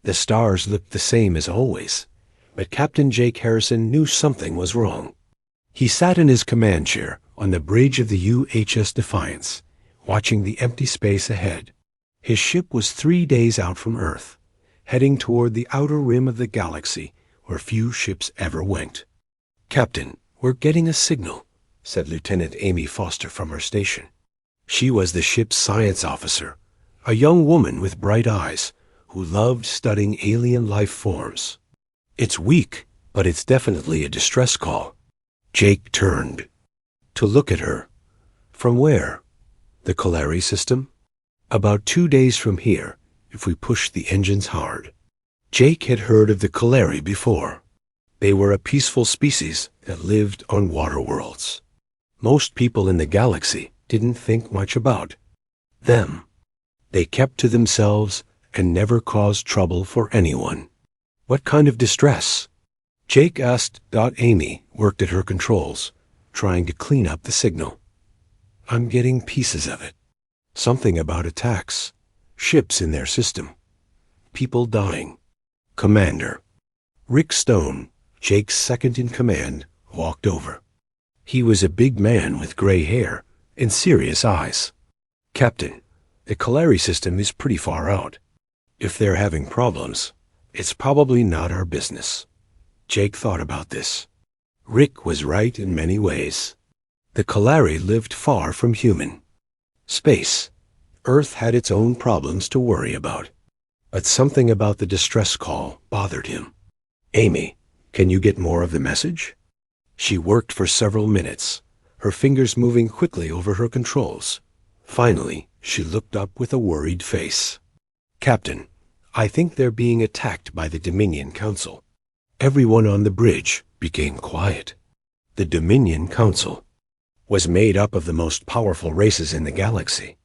The stars looked the same as always, but Captain Jake Harrison knew something was wrong. He sat in his command chair on the bridge of the UHS Defiance, watching the empty space ahead. His ship was 3 days out from Earth, heading toward the outer rim of the galaxy where few ships ever went. "Captain, we're getting a signal," said Lieutenant Amy Foster from her station. She was the ship's science officer, a young woman with bright eyes who loved studying alien life forms. "It's weak, but it's definitely a distress call." Jake turned to look at her. "From where?" "The Calari system. About 2 days from here, if we push the engines hard." Jake had heard of the Calari before. They were a peaceful species that lived on water worlds. Most people in the galaxy didn't think much about them. They kept to themselves and never caused trouble for anyone. "What kind of distress?" Jake asked. Amy worked at her controls, trying to clean up the signal. "I'm getting pieces of it. Something about attacks, ships in their system, people dying." "Commander." Rick Stone, Jake's second in command, walked over. He was a big man with gray hair and serious eyes. "Captain, the Calari system is pretty far out. If they're having problems, it's probably not our business." Jake thought about this. Rick was right in many ways. The Calari lived far from human space. Earth had its own problems to worry about. But something about the distress call bothered him. "Amy, can you get more of the message?" She worked for several minutes, her fingers moving quickly over her controls. Finally, she looked up with a worried face. "Captain, I think they're being attacked by the Dominion Council." Everyone on the bridge became quiet. The Dominion Council was made up of the most powerful races in the galaxy.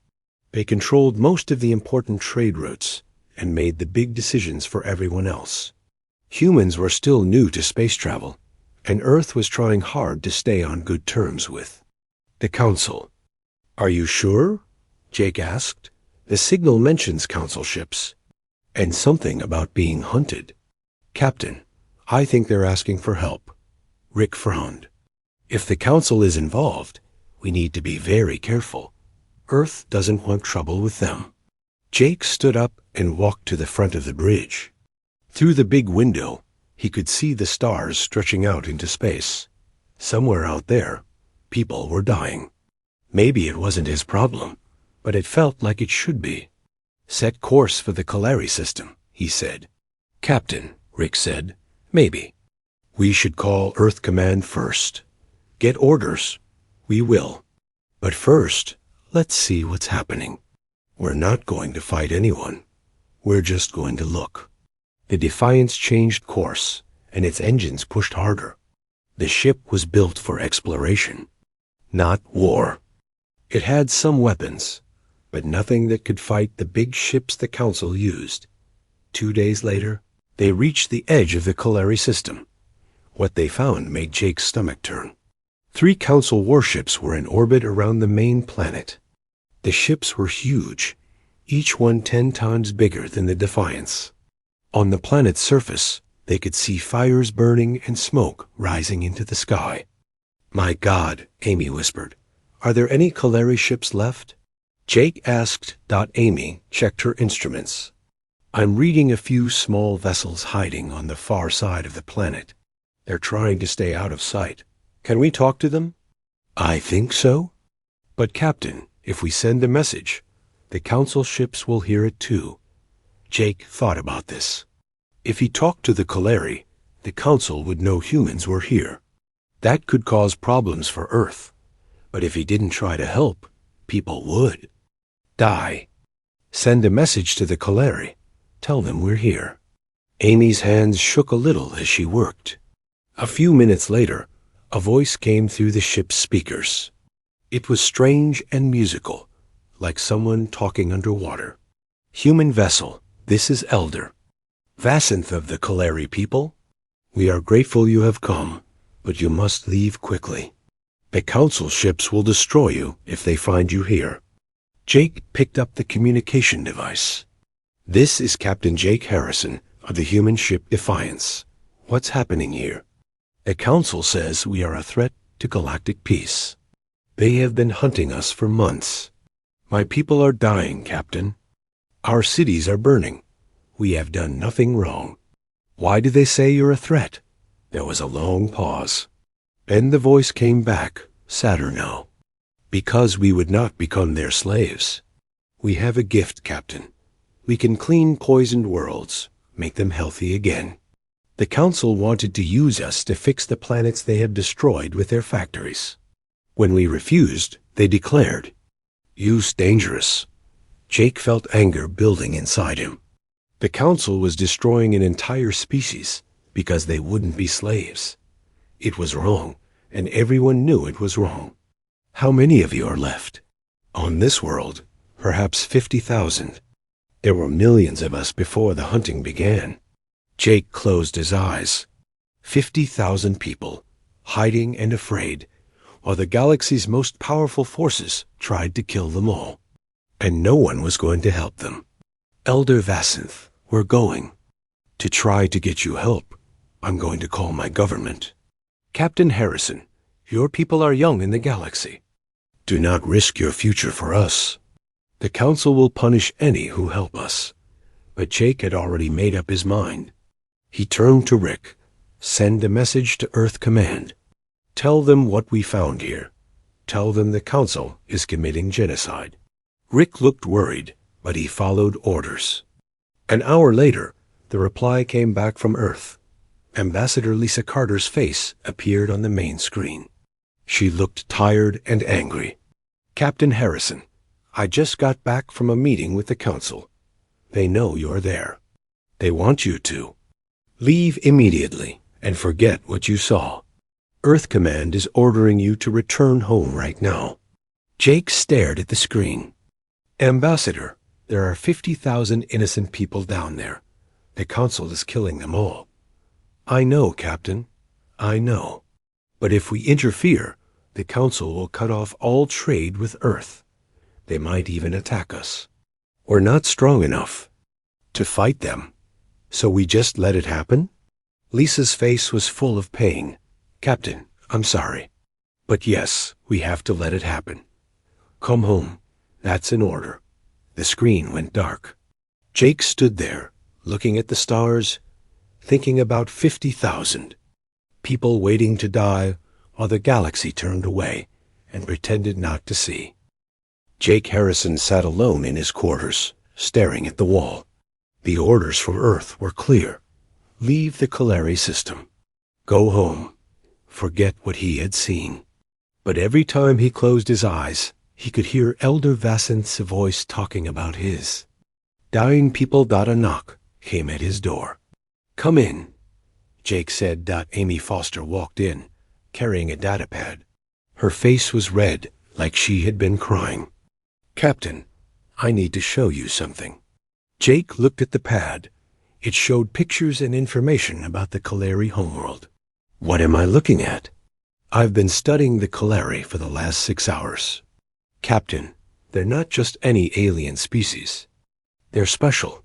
They controlled most of the important trade routes and made the big decisions for everyone else. Humans were still new to space travel, and Earth was trying hard to stay on good terms with the Council. "Are you sure?" Jake asked. "The signal mentions Council ships, and something about being hunted." "Captain, I think they're asking for help." Rick frowned. "If the Council is involved, we need to be very careful. Earth doesn't want trouble with them." Jake stood up and walked to the front of the bridge. Through the big window, he could see the stars stretching out into space. Somewhere out there, people were dying. Maybe it wasn't his problem, but it felt like it should be. "Set course for the Calari system," he said. "Captain," Rick said, "maybe we should call Earth Command first. Get orders. We will. But first, let's see what's happening. We're not going to fight anyone. We're just going to look." The Defiance changed course, and its engines pushed harder. The ship was built for exploration, not war. It had some weapons, but nothing that could fight the big ships the Council used. 2 days later, they reached the edge of the Calari system. What they found made Jake's stomach turn. 3 Council warships were in orbit around the main planet. The ships were huge, each one 10 times bigger than the Defiance. On the planet's surface, they could see fires burning and smoke rising into the sky. "My God," Amy whispered. "Are there any Calari ships left?" Jake asked. Amy checked her instruments. "I'm reading a few small vessels hiding on the far side of the planet. They're trying to stay out of sight. Can we talk to them?" "I think so. But Captain, if we send a message, the Council ships will hear it too." Jake thought about this. If he talked to the Calari, the Council would know humans were here. That could cause problems for Earth. But if he didn't try to help, people would die. "Send a message to the Calari. Tell them we're here." Amy's hands shook a little as she worked. A few minutes later, a voice came through the ship's speakers. It was strange and musical, like someone talking underwater. "Human vessel, this is Elder. Vasanth of the Calari people. We are grateful you have come, but you must leave quickly. The Council ships will destroy you if they find you here." Jake picked up the communication device. "This is Captain Jake Harrison of the human ship Defiance. What's happening here? The Council says we are a threat to galactic peace. They have been hunting us for months. My people are dying, Captain. Our cities are burning. We have done nothing wrong. Why do they say you're a threat? There was a long pause. Then the voice came back, sadder now. Because we would not become their slaves. We have a gift, Captain. We can clean poisoned worlds, make them healthy again. The Council wanted to use us to fix the planets they have destroyed with their factories. When we refused, they declared, "Use dangerous." Jake felt anger building inside him. The Council was destroying an entire species because they wouldn't be slaves. It was wrong, and everyone knew it was wrong. How many of you are left? On this world, perhaps 50,000. There were millions of us before the hunting began. Jake closed his eyes. 50,000 people, hiding and afraid, while the galaxy's most powerful forces tried to kill them all. And no one was going to help them. Elder Vasanth, we're going. To try to get you help, I'm going to call my government. Captain Harrison, your people are young in the galaxy. Do not risk your future for us. The Council will punish any who help us. But Jake had already made up his mind. He turned to Rick. Send a message to Earth Command. Tell them what we found here. Tell them the Council is committing genocide. Rick looked worried, but he followed orders. An hour later, the reply came back from Earth. Ambassador Lisa Carter's face appeared on the main screen. She looked tired and angry. Captain Harrison, I just got back from a meeting with the Council. They know you're there. They want you to. Leave immediately and forget what you saw. Earth Command is ordering you to return home right now. Jake stared at the screen. Ambassador, there are 50,000 innocent people down there. The Council is killing them all. I know, Captain. I know. But if we interfere, the Council will cut off all trade with Earth. They might even attack us. We're not strong enough to fight them. So we just let it happen? Lisa's face was full of pain. Captain, I'm sorry. But yes, we have to let it happen. Come home. That's an order. The screen went dark. Jake stood there, looking at the stars, thinking about 50,000. People waiting to die while the galaxy turned away and pretended not to see. Jake Harrison sat alone in his quarters, staring at the wall. The orders from Earth were clear. Leave the Kalari system. Go home. Forget what he had seen. But every time he closed his eyes, he could hear Elder Vasanth's voice talking about his. Dying people. A knock came at his door. Come in, Jake said. Amy Foster walked in, carrying a datapad. Her face was red, like she had been crying. Captain, I need to show you something. Jake looked at the pad. It showed pictures and information about the Kalari homeworld. What am I looking at? I've been studying the Kalari for the last 6 hours. Captain, they're not just any alien species. They're special.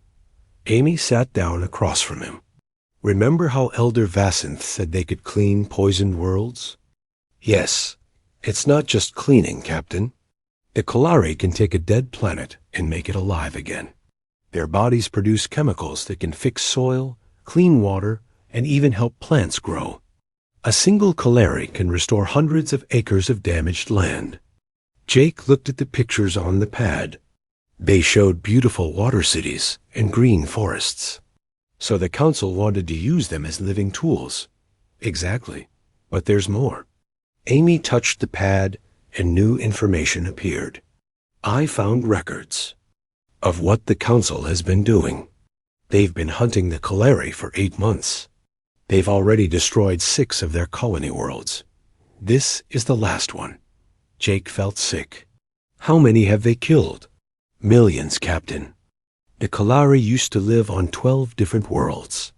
Amy sat down across from him. Remember how Elder Vasanth said they could clean poisoned worlds? Yes. It's not just cleaning, Captain. The Kalari can take a dead planet and make it alive again. Their bodies produce chemicals that can fix soil, clean water, and even help plants grow. A single Kalari can restore hundreds of acres of damaged land. Jake looked at the pictures on the pad. They showed beautiful water cities and green forests. So the Council wanted to use them as living tools. Exactly. But there's more. Amy touched the pad and new information appeared. I found records of what the Council has been doing. They've been hunting the Kalari for 8 months. They've already destroyed 6 of their colony worlds. This is the last one. Jake felt sick. How many have they killed? Millions, Captain. The Kalari used to live on 12 different worlds.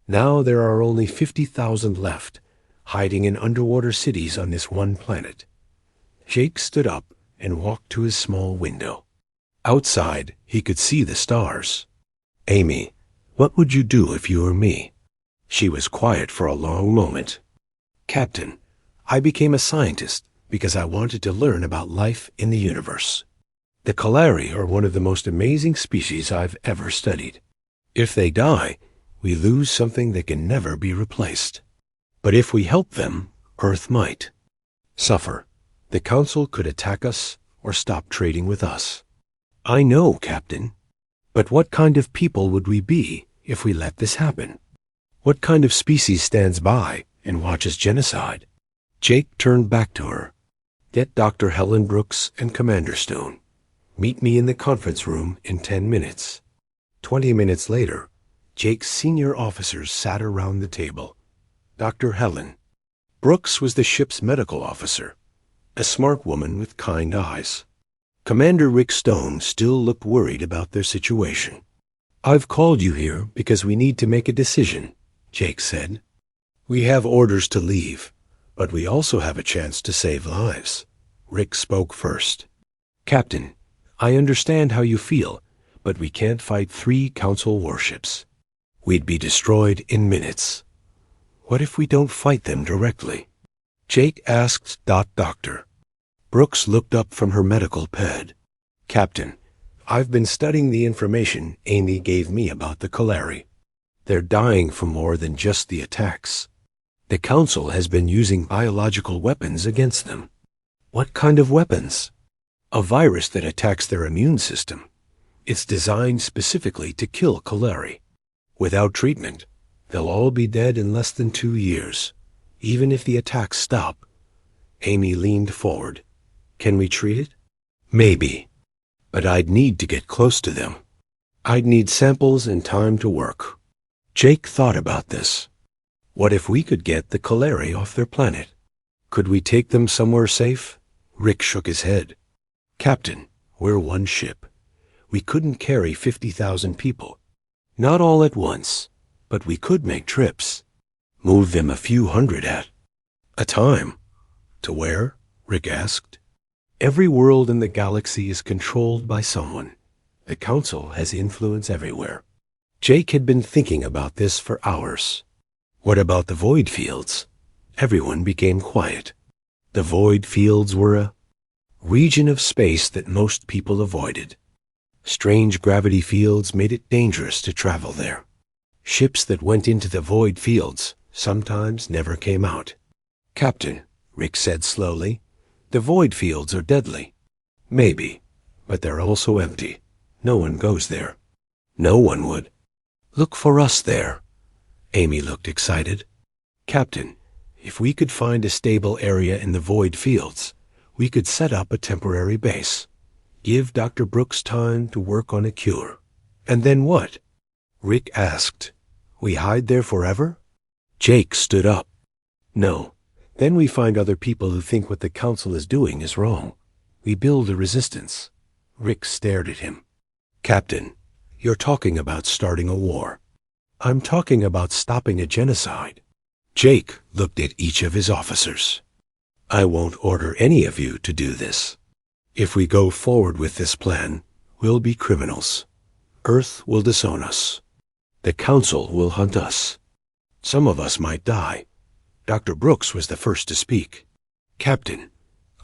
Now there are only 50,000 left, hiding in underwater cities on this one planet. Jake stood up and walked to his small window. Outside, he could see the stars. Amy, What would you do if you were me? She was quiet for a long moment. Captain, I became a scientist because I wanted to learn about life in the universe. The Kalari are one of the most amazing species I've ever studied. If they die, we lose something that can never be replaced. But if we help them, Earth might suffer. The Council could attack us or stop trading with us. I know, Captain. But what kind of people would we be if we let this happen? What kind of species stands by and watches genocide? Jake turned back to her. Get Dr. Helen Brooks and Commander Stone. Meet me in the conference room in 10 minutes. 20 minutes later, Jake's senior officers sat around the table. Dr. Helen. Brooks was the ship's medical officer, a smart woman with kind eyes. Commander Rick Stone still looked worried about their situation. I've called you here because we need to make a decision, Jake said. We have orders to leave, but we also have a chance to save lives. Rick spoke first. Captain, I understand how you feel, but we can't fight 3 Council warships. We'd be destroyed in minutes. What if we don't fight them directly? Jake asked Doctor. Brooks looked up from her medical pad. Captain, I've been studying the information Amy gave me about the Kalari. They're dying from more than just the attacks. The Council has been using biological weapons against them. What kind of weapons? A virus that attacks their immune system. It's designed specifically to kill Kalari. Without treatment, they'll all be dead in less than 2 years, even if the attacks stop. Amy leaned forward. Can we treat it? Maybe. But I'd need to get close to them. I'd need samples and time to work. Jake thought about this. What if we could get the Kalari off their planet? Could we take them somewhere safe? Rick shook his head. Captain, we're one ship. We couldn't carry 50,000 people. Not all at once, but we could make trips. Move them a few hundred at a time. To where? Rick asked. Every world in the galaxy is controlled by someone. The Council has influence everywhere. Jake had been thinking about this for hours. What about the void fields? Everyone became quiet. The void fields were a region of space that most people avoided. Strange gravity fields made it dangerous to travel there. Ships that went into the void fields sometimes never came out. Captain, Rick said slowly, the void fields are deadly. Maybe, but they're also empty. No one goes there. No one would. Look for us there. Amy looked excited. Captain, if we could find a stable area in the void fields, we could set up a temporary base. Give Dr. Brooks time to work on a cure. And then what? Rick asked. We hide there forever? Jake stood up. No. Then we find other people who think what the Council is doing is wrong. We build a resistance. Rick stared at him. Captain, you're talking about starting a war. I'm talking about stopping a genocide. Jake looked at each of his officers. I won't order any of you to do this. If we go forward with this plan, we'll be criminals. Earth will disown us. The Council will hunt us. Some of us might die. Dr. Brooks was the first to speak. Captain,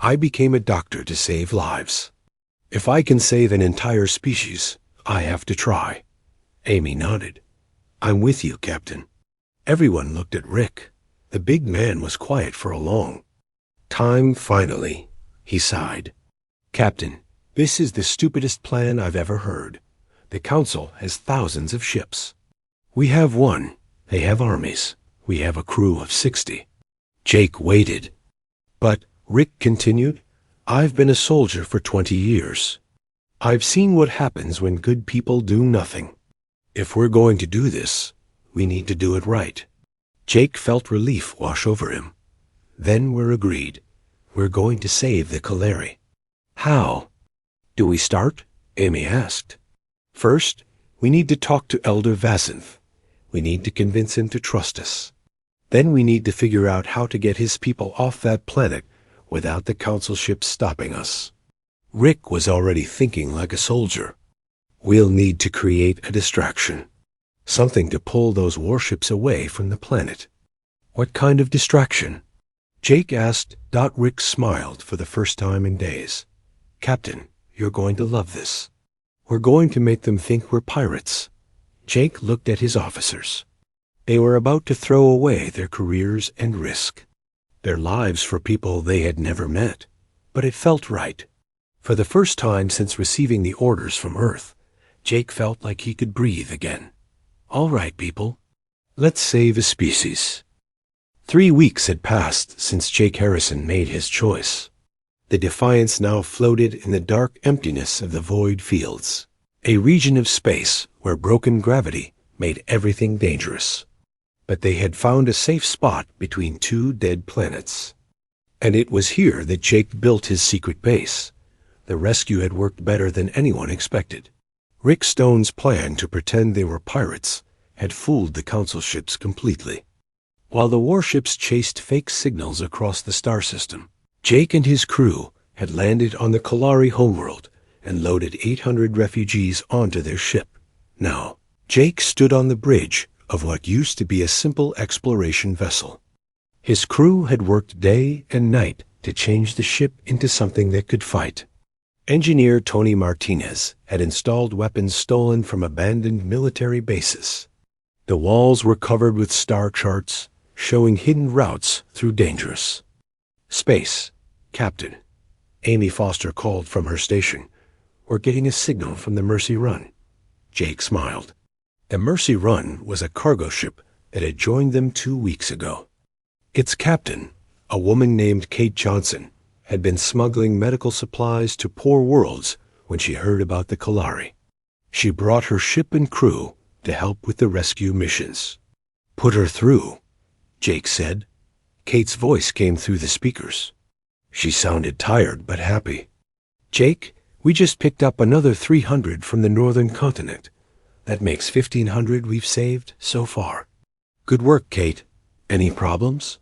I became a doctor to save lives. If I can save an entire species, I have to try. Amy nodded. I'm with you, Captain. Everyone looked at Rick. The big man was quiet for a long time. Finally, he sighed. Captain, this is the stupidest plan I've ever heard. The Council has thousands of ships. We have one. They have armies. We have a crew of 60. Jake waited. But, Rick continued, I've been a soldier for 20 years. I've seen what happens when good people do nothing. If we're going to do this, we need to do it right. Jake felt relief wash over him. Then we're agreed. We're going to save the Kalari. How? Do we start? Amy asked. First, we need to talk to Elder Vasanth. We need to convince him to trust us. Then we need to figure out how to get his people off that planet without the Council ships stopping us. Rick was already thinking like a soldier. We'll need to create a distraction. Something to pull those warships away from the planet. What kind of distraction? Jake asked. Rick smiled for the first time in days. Captain, you're going to love this. We're going to make them think we're pirates. Jake looked at his officers. They were about to throw away their careers and risk their lives for people they had never met. But it felt right. For the first time since receiving the orders from Earth, Jake felt like he could breathe again. All right, people. Let's save a species. 3 weeks had passed since Jake Harrison made his choice. The Defiance now floated in the dark emptiness of the void fields, a region of space where broken gravity made everything dangerous. But they had found a safe spot between 2 dead planets. And it was here that Jake built his secret base. The rescue had worked better than anyone expected. Rick Stone's plan to pretend they were pirates had fooled the Council ships completely. While the warships chased fake signals across the star system, Jake and his crew had landed on the Kalari homeworld and loaded 800 refugees onto their ship. Now, Jake stood on the bridge of what used to be a simple exploration vessel. His crew had worked day and night to change the ship into something that could fight. Engineer Tony Martinez had installed weapons stolen from abandoned military bases. The walls were covered with star charts, showing hidden routes through dangerous space. Captain, Amy Foster called from her station. We're getting a signal from the Mercy Run. Jake smiled. The Mercy Run was a cargo ship that had joined them 2 weeks ago. Its captain, a woman named Kate Johnson, had been smuggling medical supplies to poor worlds when she heard about the Kalari. She brought her ship and crew to help with the rescue missions. Put her through, Jake said. Kate's voice came through the speakers. She sounded tired but happy. Jake, we just picked up another 300 from the northern continent. That makes 1,500 we've saved so far. Good work, Kate. Any problems?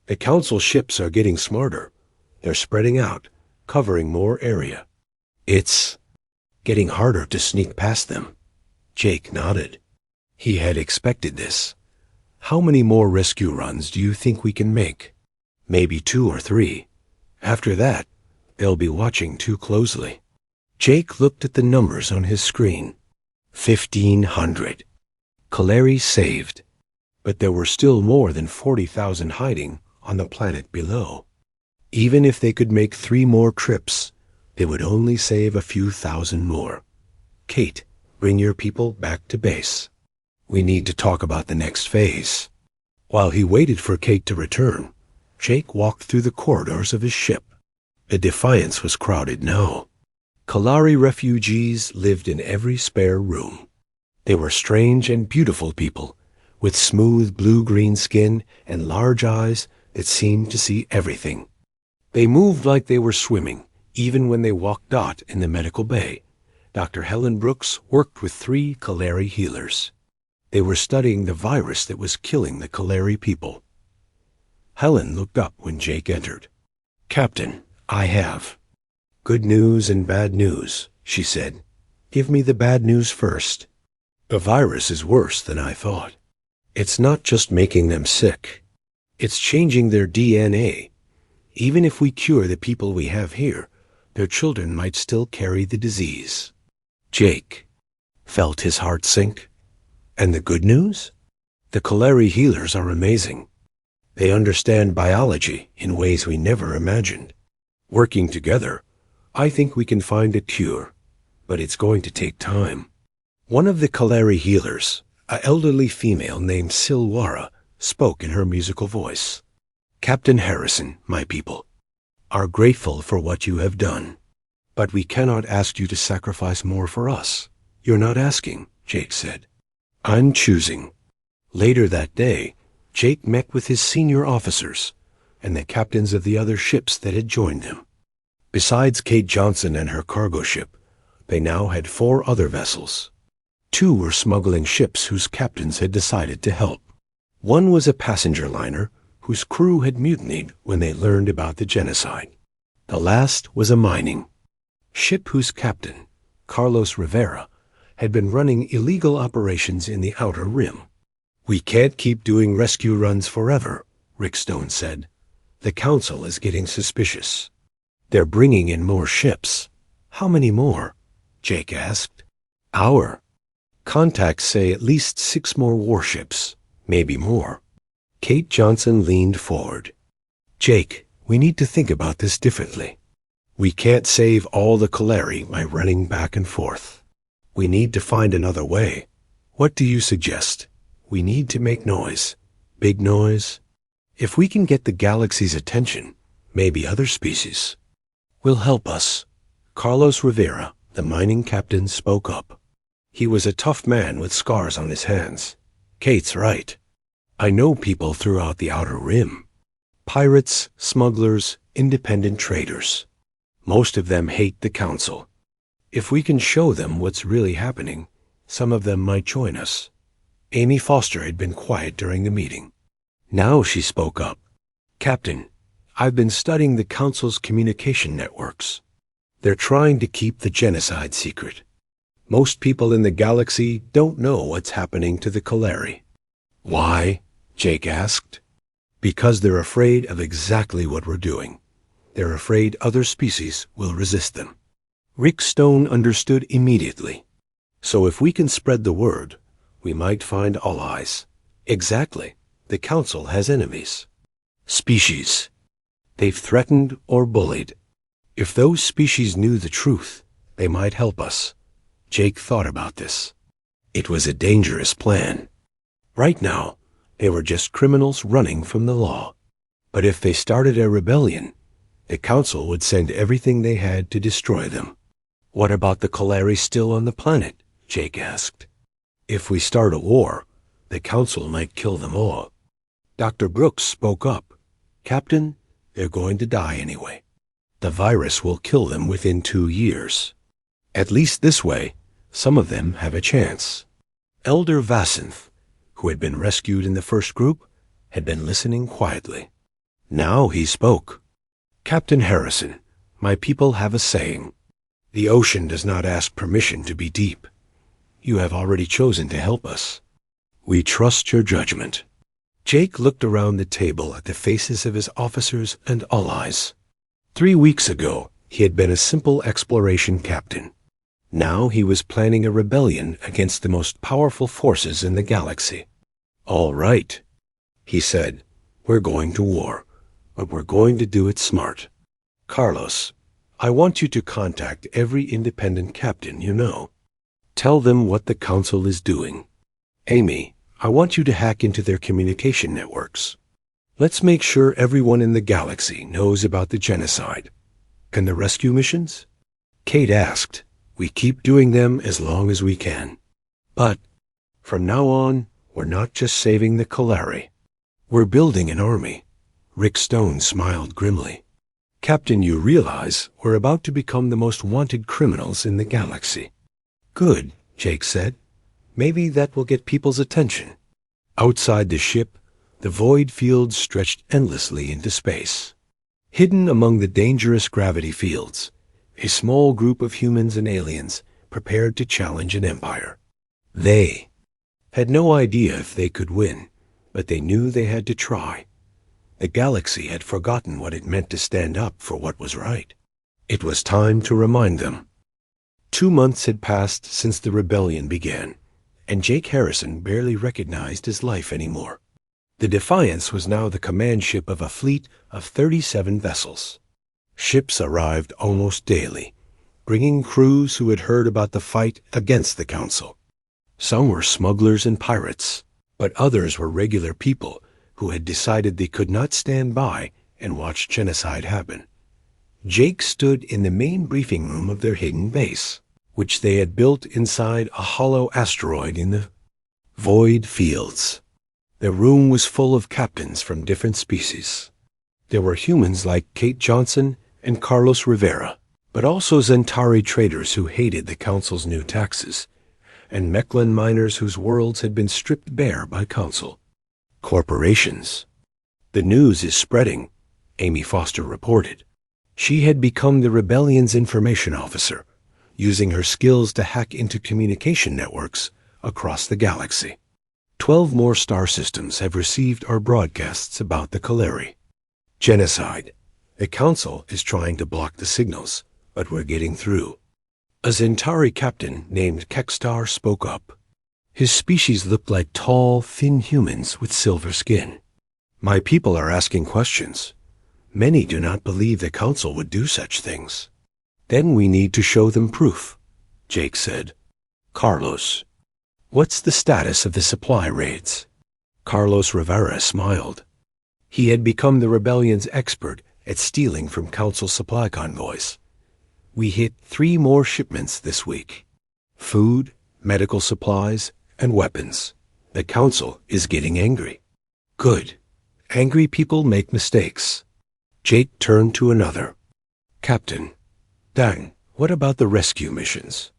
The Council ships are getting smarter. They're spreading out, covering more area. It's getting harder to sneak past them. Jake nodded. He had expected this. How many more rescue runs do you think we can make? Maybe 2 or 3. After that, they'll be watching too closely. Jake looked at the numbers on his screen. 1,500. Kalari saved. But there were still more than 40,000 hiding on the planet below. Even if they could make 3 more trips, they would only save a few thousand more. Kate, bring your people back to base. We need to talk about the next phase. While he waited for Kate to return, Jake walked through the corridors of his ship. The Defiance was crowded now. Kalari refugees lived in every spare room. They were strange and beautiful people, with smooth blue-green skin and large eyes that seemed to see everything. They moved like they were swimming, even when they walked in the medical bay. Dr. Helen Brooks worked with 3 Kalari healers. They were studying the virus that was killing the Kalari people. Helen looked up when Jake entered. Captain, I have good news and bad news, she said. Give me the bad news first. The virus is worse than I thought. It's not just making them sick. It's changing their DNA. Even if we cure the people we have here, their children might still carry the disease. Jake felt his heart sink. And the good news? The Kalari healers are amazing. They understand biology in ways we never imagined. Working together, I think we can find a cure, but it's going to take time. One of the Kalari healers, an elderly female named Silwara, spoke in her musical voice. Captain Harrison, my people, are grateful for what you have done, but we cannot ask you to sacrifice more for us. You're not asking, Jake said. I'm choosing. Later that day, Jake met with his senior officers and the captains of the other ships that had joined him. Besides Kate Johnson and her cargo ship, they now had 4 other vessels. 2 were smuggling ships whose captains had decided to help. One was a passenger liner whose crew had mutinied when they learned about the genocide. The last was a mining ship whose captain, Carlos Rivera, had been running illegal operations in the Outer Rim. "We can't keep doing rescue runs forever," Rick Stone said. "The Council is getting suspicious. They're bringing in more ships." "How many more?" Jake asked. "Our contacts say at least 6 more warships, maybe more." Kate Johnson leaned forward. "Jake, we need to think about this differently. We can't save all the Kaleri by running back and forth. We need to find another way. What do you suggest?" "We need to make noise. Big noise. If we can get the galaxy's attention, maybe other species will help us." Carlos Rivera, the mining captain, spoke up. He was a tough man with scars on his hands. "Kate's right. I know people throughout the Outer Rim. Pirates, smugglers, independent traders. Most of them hate the Council. If we can show them what's really happening, some of them might join us." Amy Foster had been quiet during the meeting. Now she spoke up. "Captain, I've been studying the Council's communication networks. They're trying to keep the genocide secret. Most people in the galaxy don't know what's happening to the Kaleri." "Why?" Jake asked. "Because they're afraid of exactly what we're doing. They're afraid other species will resist them." Rick Stone understood immediately. "So if we can spread the word, we might find allies." "Exactly. The Council has enemies. Species they've threatened or bullied. If those species knew the truth, they might help us." Jake thought about this. It was a dangerous plan. Right now, they were just criminals running from the law. But if they started a rebellion, the Council would send everything they had to destroy them. "What about the Kaleri still on the planet?" Jake asked. "If we start a war, the Council might kill them all." Dr. Brooks spoke up. "Captain, they're going to die anyway. The virus will kill them within 2 years. At least this way, some of them have a chance." Elder Vasanth, who had been rescued in the first group, had been listening quietly. Now he spoke. "Captain Harrison, my people have a saying. The ocean does not ask permission to be deep. You have already chosen to help us. We trust your judgment." Jake looked around the table at the faces of his officers and allies. 3 weeks ago, he had been a simple exploration captain. Now he was planning a rebellion against the most powerful forces in the galaxy. "All right," he said, "we're going to war, but we're going to do it smart. Carlos, I want you to contact every independent captain you know. Tell them what the Council is doing. Amy, I want you to hack into their communication networks. Let's make sure everyone in the galaxy knows about the genocide. Can the rescue missions?" Kate asked. "We keep doing them as long as we can. But from now on, we're not just saving the Kaleri. We're building an army." Rick Stone smiled grimly. "Captain, you realize we're about to become the most wanted criminals in the galaxy." "Good," Jake said. "Maybe that will get people's attention." Outside the ship, the void field stretched endlessly into space. Hidden among the dangerous gravity fields, a small group of humans and aliens prepared to challenge an empire. They had no idea if they could win, but they knew they had to try. The galaxy had forgotten what it meant to stand up for what was right. It was time to remind them. 2 months had passed since the rebellion began, and Jake Harrison barely recognized his life anymore. The Defiance was now the command ship of a fleet of 37 vessels. Ships arrived almost daily, bringing crews who had heard about the fight against the Council. Some were smugglers and pirates, but others were regular people who had decided they could not stand by and watch genocide happen. Jake stood in the main briefing room of their hidden base, which they had built inside a hollow asteroid in the void fields. The room was full of captains from different species. There were humans like Kate Johnson and Carlos Rivera, but also Zentari traders who hated the Council's new taxes, and Mechlin miners whose worlds had been stripped bare by Council. Corporations. "The news is spreading," Amy Foster reported. She had become the rebellion's information officer, using her skills to hack into communication networks across the galaxy. 12 more star systems have received our broadcasts about the Kaleri. Genocide. The Council is trying to block the signals, but we're getting through. A Zentari captain named Kekstar spoke up. His species looked like tall, thin humans with silver skin. My people are asking questions. Many do not believe the Council would do such things. Then we need to show them proof, Jake said. Carlos. What's the status of the supply raids? Carlos Rivera smiled. He had become the rebellion's expert at stealing from Council supply convoys. We hit 3 more shipments this week. Food, medical supplies, and weapons. The Council is getting angry. Good. Angry people make mistakes. Jake turned to another. Captain. Dan, what about the rescue missions?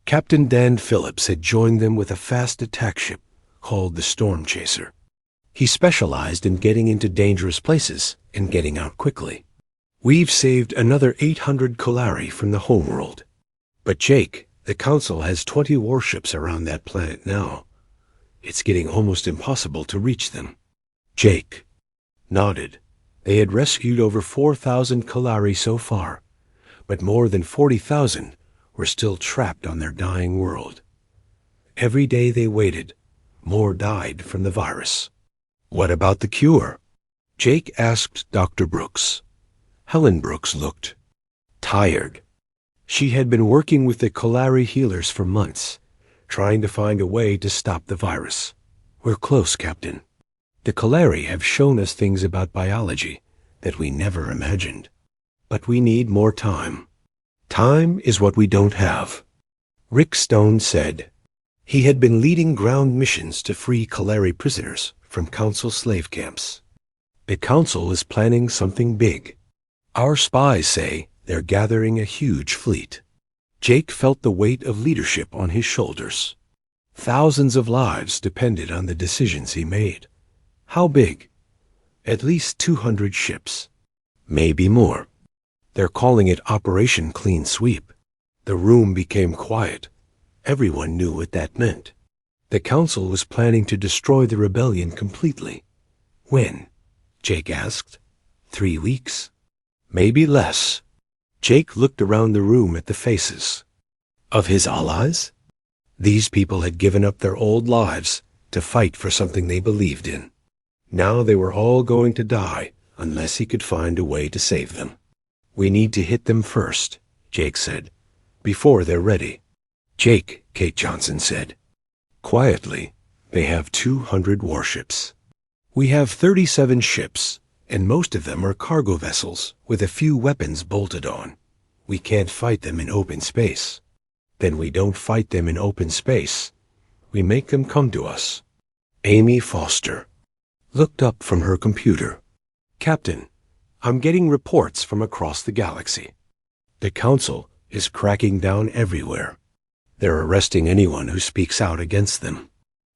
Captain Dan Phillips had joined them with a fast attack ship called the Storm Chaser. He specialized in getting into dangerous places and getting out quickly. We've saved another 800 Kalari from the homeworld. But Jake, the Council has 20 warships around that planet now. It's getting almost impossible to reach them. Jake nodded. They had rescued over 4,000 Kalari so far, but more than 40,000 were still trapped on their dying world. Every day they waited, more died from the virus. What about the cure? Jake asked Dr. Brooks. Helen Brooks looked tired. She had been working with the Kalari healers for months, trying to find a way to stop the virus. We're close, Captain. The Kalari have shown us things about biology that we never imagined. But we need more time. Time is what we don't have. Rick Stone said. He had been leading ground missions to free Kalari prisoners from Council slave camps. The Council is planning something big. Our spies say they're gathering a huge fleet. Jake felt the weight of leadership on his shoulders. Thousands of lives depended on the decisions he made. How big? At least 200 ships. Maybe more. They're calling it Operation Clean Sweep. The room became quiet. Everyone knew what that meant. The Council was planning to destroy the rebellion completely. When? Jake asked. 3 weeks? Maybe less. Jake looked around the room at the faces. Of his allies? These people had given up their old lives to fight for something they believed in. Now they were all going to die unless he could find a way to save them. We need to hit them first, Jake said, before they're ready. Jake, Kate Johnson said. Quietly, they have 200 warships. We have 37 ships, and most of them are cargo vessels with a few weapons bolted on. We can't fight them in open space. Then we don't fight them in open space. We make them come to us. Amy Foster looked up from her computer. Captain, I'm getting reports from across the galaxy. The Council is cracking down everywhere. They're arresting anyone who speaks out against them.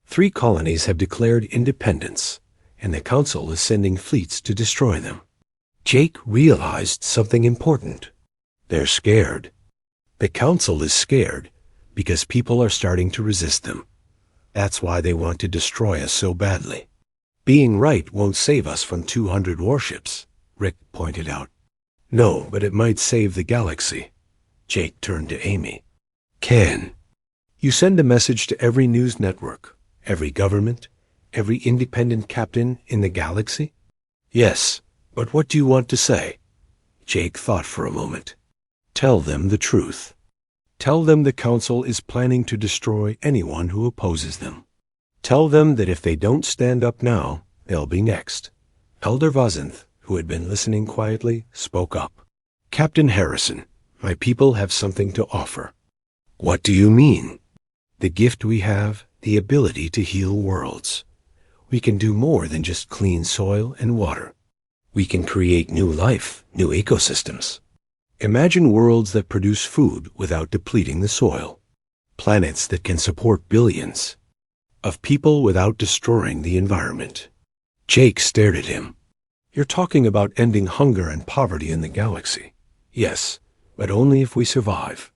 3 colonies have declared independence, and the Council is sending fleets to destroy them. Jake realized something important. They're scared. The Council is scared because people are starting to resist them. That's why they want to destroy us so badly. Being right won't save us from 200 warships, Rick pointed out. No, but it might save the galaxy. Jake turned to Amy. Can you send a message to every news network, every government, every independent captain in the galaxy? Yes, but what do you want to say? Jake thought for a moment. Tell them the truth. Tell them the Council is planning to destroy anyone who opposes them. Tell them that if they don't stand up now, they'll be next. Elder Vazenth, who had been listening quietly, spoke up. Captain Harrison, my people have something to offer. What do you mean? The gift we have, the ability to heal worlds. We can do more than just clean soil and water. We can create new life, new ecosystems. Imagine worlds that produce food without depleting the soil. Planets that can support billions of people without destroying the environment. Jake stared at him. You're talking about ending hunger and poverty in the galaxy. Yes, but only if we survive.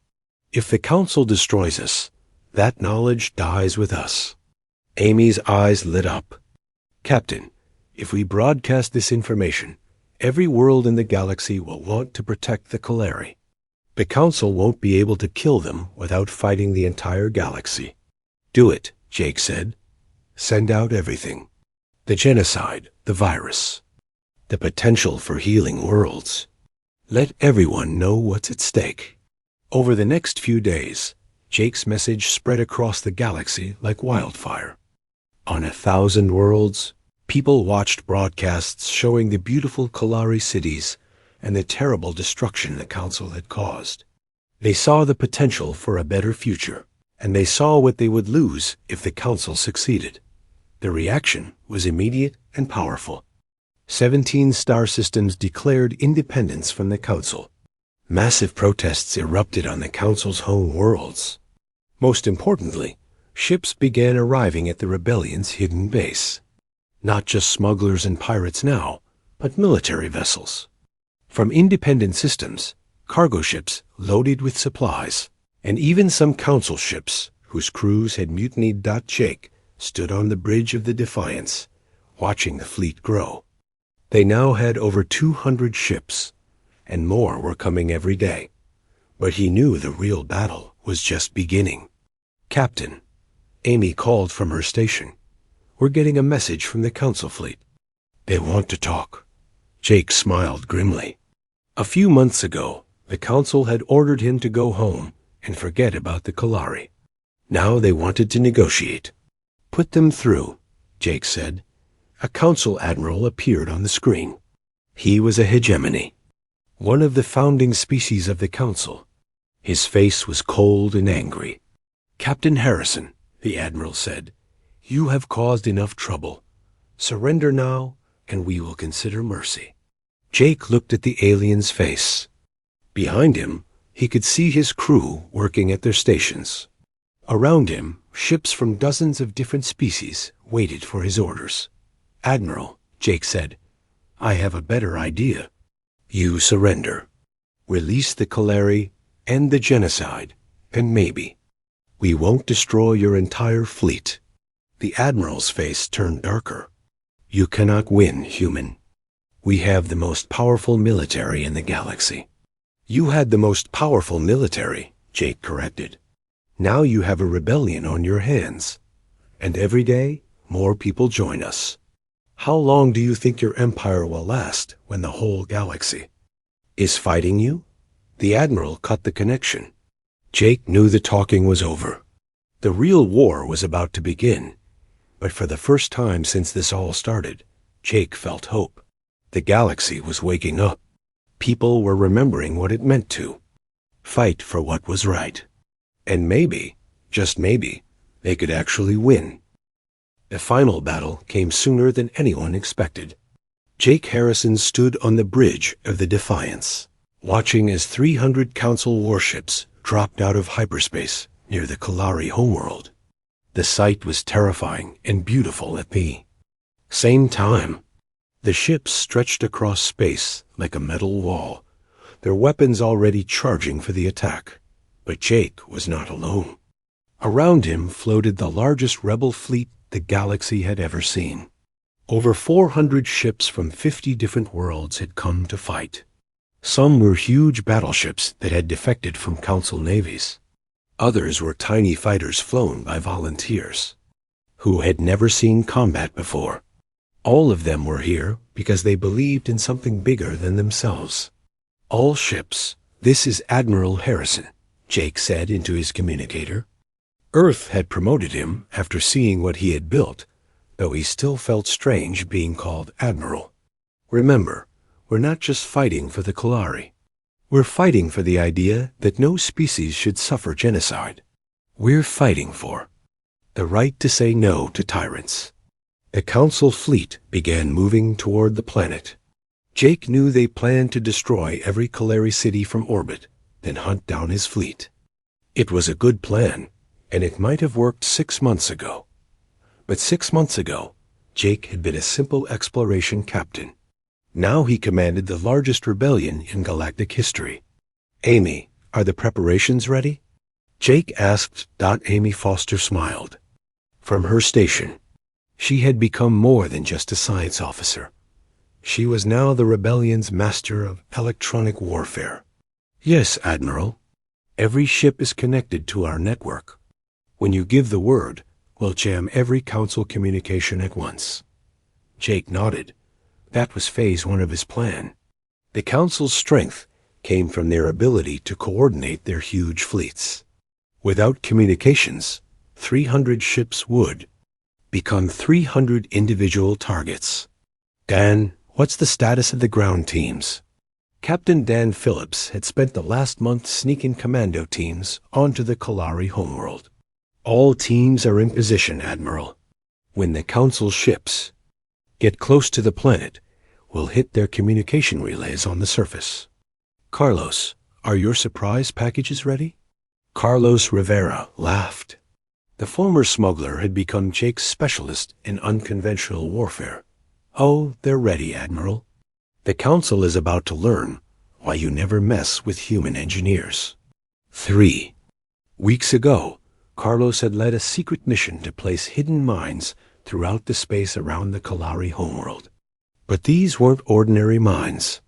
If the Council destroys us, that knowledge dies with us. Amy's eyes lit up. Captain, if we broadcast this information, every world in the galaxy will want to protect the Kalari. The Council won't be able to kill them without fighting the entire galaxy. Do it, Jake said. Send out everything. The genocide, the virus, the potential for healing worlds. Let everyone know what's at stake. Over the next few days, Jake's message spread across the galaxy like wildfire. On 1,000 worlds, people watched broadcasts showing the beautiful Kalari cities and the terrible destruction the Council had caused. They saw the potential for a better future, and they saw what they would lose if the Council succeeded. The reaction was immediate and powerful. 17 star systems declared independence from the Council. Massive protests erupted on the Council's home worlds. Most importantly, ships began arriving at the rebellion's hidden base. Not just smugglers and pirates now, but military vessels. From independent systems, cargo ships loaded with supplies, and even some Council ships whose crews had mutinied. Jake stood on the bridge of the Defiance, watching the fleet grow. They now had over 200 ships, and more were coming every day. But he knew the real battle was just beginning. Captain, Amy called from her station. We're getting a message from the Council fleet. They want to talk. Jake smiled grimly. A few months ago, the Council had ordered him to go home and forget about the Kalari. Now they wanted to negotiate. Put them through, Jake said. A Council admiral appeared on the screen. He was a hegemony, one of the founding species of the Council. His face was cold and angry. Captain Harrison, the admiral said, you have caused enough trouble. Surrender now, and we will consider mercy. Jake looked at the alien's face. Behind him, he could see his crew working at their stations. Around him, ships from dozens of different species waited for his orders. Admiral, Jake said, I have a better idea. You surrender. Release the Kalari, end the genocide, and maybe we won't destroy your entire fleet. The admiral's face turned darker. You cannot win, human. We have the most powerful military in the galaxy. You had the most powerful military, Jake corrected. Now you have a rebellion on your hands. And every day, more people join us. How long do you think your empire will last when the whole galaxy is fighting you? The admiral cut the connection. Jake knew the talking was over. The real war was about to begin. But for the first time since this all started, Jake felt hope. The galaxy was waking up. People were remembering what it meant to fight for what was right. And maybe, just maybe, they could actually win. The final battle came sooner than anyone expected. Jake Harrison stood on the bridge of the Defiance, watching as 300 Council warships dropped out of hyperspace near the Kalari homeworld. The sight was terrifying and beautiful at the same time. The ships stretched across space like a metal wall, their weapons already charging for the attack. But Jake was not alone. Around him floated the largest rebel fleet the galaxy had ever seen. Over 400 ships from 50 different worlds had come to fight. Some were huge battleships that had defected from Council navies. Others were tiny fighters flown by volunteers who had never seen combat before. All of them were here because they believed in something bigger than themselves. All ships, this is Admiral Harrison, Jake said into his communicator. Earth had promoted him after seeing what he had built, though he still felt strange being called Admiral. Remember, we're not just fighting for the Kalari. We're fighting for the idea that no species should suffer genocide. We're fighting for the right to say no to tyrants. The Council fleet began moving toward the planet. Jake knew they planned to destroy every Kalari city from orbit, then hunt down his fleet. It was a good plan, and it might have worked 6 months ago. But 6 months ago, Jake had been a simple exploration captain. Now he commanded the largest rebellion in galactic history. Amy, are the preparations ready? Jake asked. Amy Foster smiled. From her station, she had become more than just a science officer. She was now the rebellion's master of electronic warfare. Yes, Admiral. Every ship is connected to our network. When you give the word, we'll jam every Council communication at once. Jake nodded. That was phase 1 of his plan. The Council's strength came from their ability to coordinate their huge fleets. Without communications, 300 ships would become 300 individual targets. Dan, what's the status of the ground teams? Captain Dan Phillips had spent the last month sneaking commando teams onto the Kalari homeworld. All teams are in position, Admiral. When the Council ships get close to the planet, we'll hit their communication relays on the surface. Carlos, are your surprise packages ready? Carlos Rivera laughed. The former smuggler had become Jake's specialist in unconventional warfare. Oh, they're ready, Admiral. The Council is about to learn why you never mess with human engineers. 3 weeks ago, Carlos had led a secret mission to place hidden mines throughout the space around the Kalari homeworld. But these weren't ordinary mines.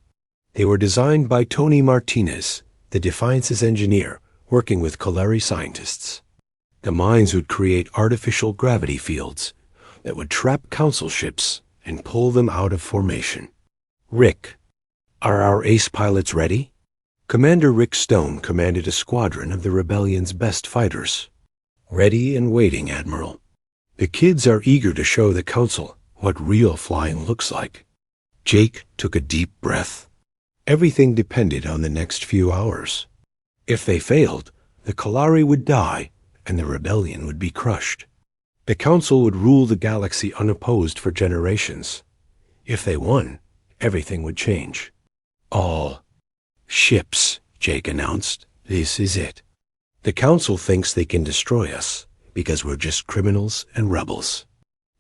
They were designed by Tony Martinez, the Defiance's engineer, working with Kalari scientists. The mines would create artificial gravity fields that would trap Council ships and pull them out of formation. Rick, are our ace pilots ready? Commander Rick Stone commanded a squadron of the Rebellion's best fighters. Ready and waiting, Admiral. The kids are eager to show the Council what real flying looks like. Jake took a deep breath. Everything depended on the next few hours. If they failed, the Kalari would die and the Rebellion would be crushed. The Council would rule the galaxy unopposed for generations. If they won, everything would change. All ships, Jake announced. This is it. The Council thinks they can destroy us because we're just criminals and rebels.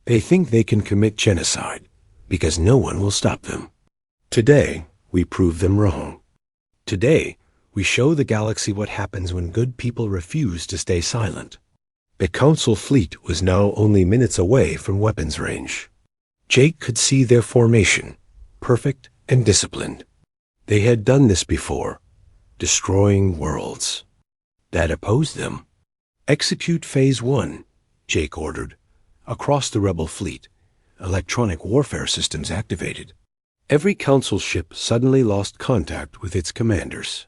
They think they can commit genocide because no one will stop them. Today, we prove them wrong. Today, we show the galaxy what happens when good people refuse to stay silent. The Council fleet was now only minutes away from weapons range. Jake could see their formation, perfect and disciplined. They had done this before, destroying worlds. That opposed them. Execute Phase 1, Jake ordered. Across the rebel fleet, electronic warfare systems activated. Every Council ship suddenly lost contact with its commanders.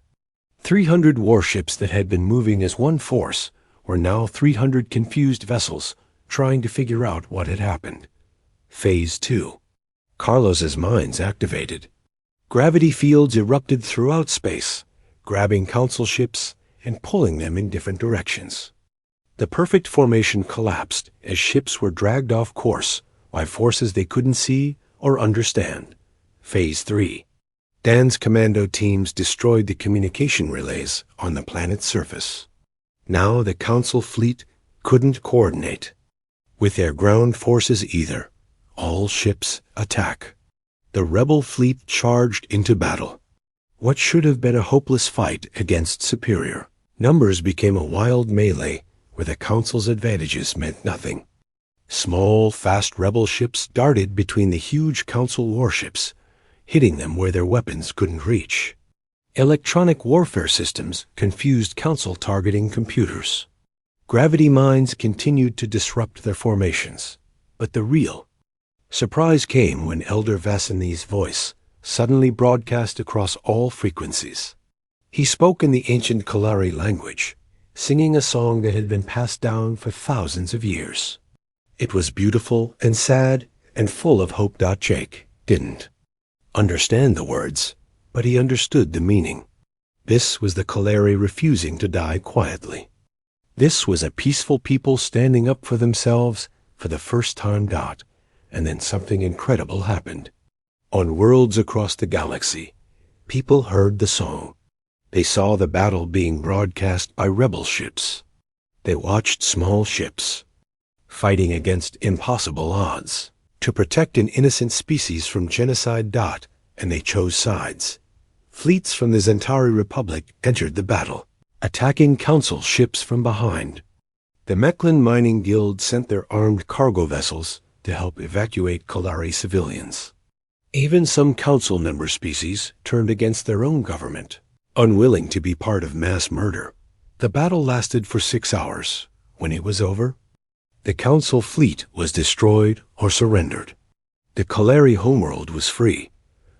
300 warships that had been moving as one force were now 300 confused vessels trying to figure out what had happened. Phase 2. Carlos's minds activated. Gravity fields erupted throughout space, grabbing Council ships and pulling them in different directions. The perfect formation collapsed as ships were dragged off course by forces they couldn't see or understand. Phase 3. Dan's commando teams destroyed the communication relays on the planet's surface. Now the Council fleet couldn't coordinate with their ground forces either. All ships attack. The rebel fleet charged into battle. What should have been a hopeless fight against superior numbers became a wild melee where the Council's advantages meant nothing. Small, fast rebel ships darted between the huge Council warships, hitting them where their weapons couldn't reach. Electronic warfare systems confused Council targeting computers. Gravity mines continued to disrupt their formations. But the real surprise came when Elder Vassini's voice suddenly broadcast across all frequencies. He spoke in the ancient Kalari language, singing a song that had been passed down for thousands of years. It was beautiful and sad and full of hope. Jake didn't understand the words, but he understood the meaning. This was the Kalari refusing to die quietly. This was a peaceful people standing up for themselves for the first time. And then something incredible happened. On worlds across the galaxy, people heard the song. They saw the battle being broadcast by rebel ships. They watched small ships fighting against impossible odds to protect an innocent species from genocide. And they chose sides. Fleets from the Zentari Republic entered the battle. attacking Council ships from behind. The Mechlin Mining Guild sent their armed cargo vessels to help evacuate Kalari civilians. Even some Council member species turned against their own government, unwilling to be part of mass murder. The battle lasted for 6 hours. When it was over, the Council fleet was destroyed or surrendered. The Kalari homeworld was free,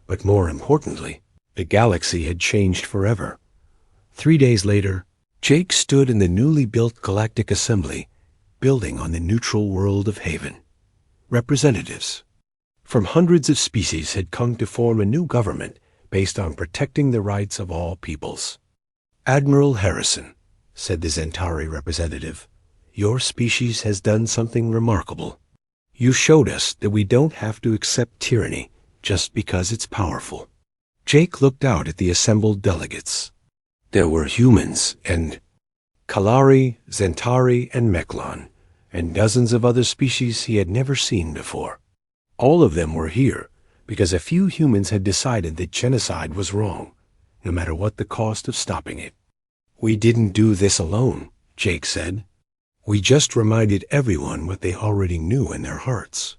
but more importantly, the galaxy had changed forever. 3 days later, Jake stood in the newly built Galactic Assembly, building on the neutral world of Haven. Representatives from hundreds of species had come to form a new government based on protecting the rights of all peoples. "Admiral Harrison," said the Zentari representative, "your species has done something remarkable. You showed us that we don't have to accept tyranny just because it's powerful." Jake looked out at the assembled delegates. There were humans and Kalari, Zentari, and Mechlon, and dozens of other species he had never seen before. All of them were here because a few humans had decided that genocide was wrong, no matter what the cost of stopping it. "We didn't do this alone," Jake said. "We just reminded everyone what they already knew in their hearts,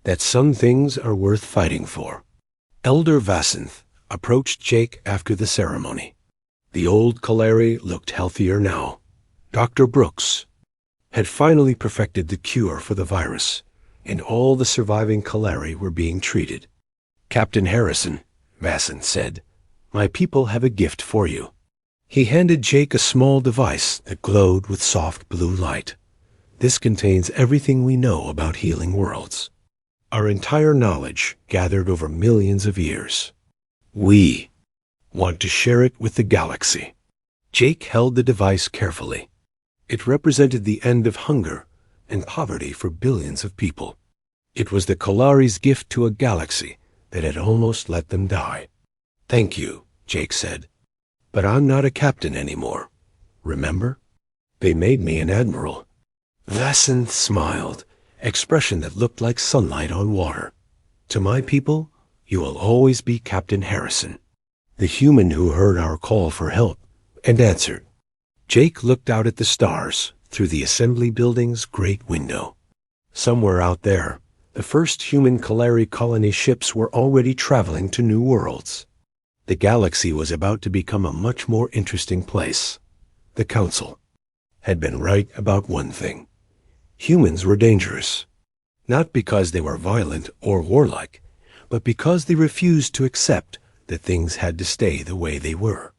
that some things are worth fighting for." Elder Vasanth approached Jake after the ceremony. The old Kalari looked healthier now. Dr. Brooks had finally perfected the cure for the virus, and all the surviving Kalari were being treated. "Captain Harrison," Vasanth said, "my people have a gift for you." He handed Jake a small device that glowed with soft blue light. "This contains everything we know about healing worlds. Our entire knowledge gathered over millions of years. We want to share it with the galaxy." Jake held the device carefully. It represented the end of hunger and poverty for billions of people. It was the Kalari's gift to a galaxy that had almost let them die. "Thank you," Jake said. "But I'm not a captain anymore. Remember? They made me an admiral." Vasanth smiled, expression that looked like sunlight on water. "To my people, you will always be Captain Harrison, the human who heard our call for help and answered." Jake looked out at the stars through the assembly building's great window. Somewhere out there, the first human Kalari colony ships were already traveling to new worlds. The galaxy was about to become a much more interesting place. The Council had been right about one thing. Humans were dangerous, not because they were violent or warlike, but because they refused to accept that things had to stay the way they were.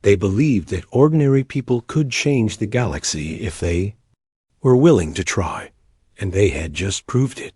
They believed that ordinary people could change the galaxy if they were willing to try, and they had just proved it.